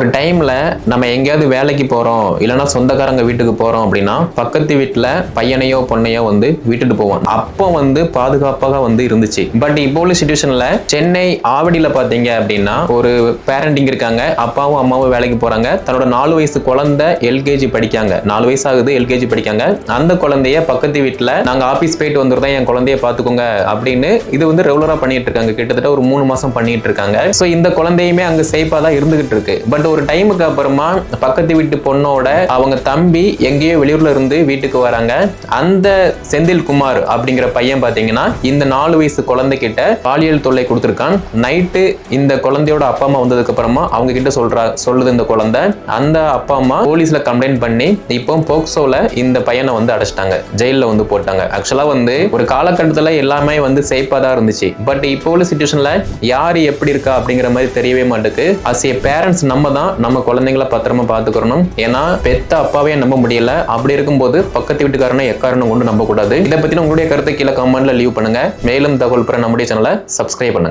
ஒரு டைம்ல நம்ம எங்கேயாவது வேலைக்கு போறோம் இல்லைன்னா சொந்தக்காரங்க வீட்டுக்கு போறோம் அப்படின்னா பக்கத்து வீட்டுல பையனையோ பொண்ணையோ வந்து விட்டுட்டு போவோம். அப்போ வந்து பாதுகாப்பாக வந்து இருந்துச்சு. பட் இப்போ உள்ள சிச்சுவேஷன்ல சென்னை ஆவடியில பாத்தீங்க அப்படின்னா ஒரு பேரண்டிங் இருக்காங்க, அப்பாவும் அம்மாவும் வேலைக்கு போறாங்க, தன்னோட 4 வயசு குழந்தை எல்கேஜி படிக்காங்க, 4 வயசு ஆகுது, எல்கேஜி படிக்காங்க. அந்த குழந்தைய பக்கத்து வீட்டுல நாங்க ஆபீஸ் போயிட்டு வந்துருந்தோம், என் குழந்தைய பாத்துக்கோங்க அப்படின்னு இது வந்து ரெகுலரா பண்ணிட்டு இருக்காங்க. கிட்டத்தட்ட ஒரு 3 மாசம் பண்ணிட்டு இருக்காங்க. சோ இந்த குழந்தையுமே அங்க சேஃபா தான் இருந்துகிட்டு இருக்கு. பட் ஒரு டைமுக்கு அப்புறமா பக்கத்து வீட்டு பொண்ணோட அவங்க தம்பி எங்கேயோ வெளியூர்ல இருந்து வீட்டுக்கு வராங்க. அந்த செந்தில் குமார் அப்படிங்கிற பையன் பாத்தீங்கன்னா இந்த 4 வயசு குழந்தை கிட்ட பாலியல் தொல்லை கொடுத்திருக்கான். நைட்டு இந்த குழந்தையோட அப்பா அம்மா வந்ததுக்கு அப்புறமா அவங்க கிட்ட சொல்லுது இந்த குழந்தை. அந்த அப்பா அம்மா போலீஸ்ல கம்ப்ளைண்ட் பண்ணி இப்போ போக்சோல இந்த பையனை வந்து அடைச்சிட்டாங்க, ஜெயில வந்து போட்டாங்க. ஆக்சுவலா வந்து ஒரு காலகட்டத்துல எல்லாமே வந்து சேஃபா தான் இருந்துச்சு. பட் இப்போ உள்ள சிச்சுவேஷன்ல யாரு எப்படி இருக்கா அப்படிங்கிற மாதிரி தெரியவே மாட்டேங்குது. அஸ் ஏ பேரண்ட்ஸ் நம்ம தான் நம்ம குழந்தைங்களை பத்திரமா பாத்துக்கணும். ஏன்னா பெத்த அப்பாவே நம்ப முடியல. அப்படி இருக்கும்போது பக்கத்து வீட்டுக்காரனை எக்காரணம் கொண்டு நம்ப கூடாது. இதை பத்தி உங்களுடைய கருத்தை கீழே கமெண்ட்ல லீவ் பண்ணுங்க. மேலும் தகவல் பெற நம்முடைய சேனலை சப்ஸ்கிரைப் பண்ணுங்க.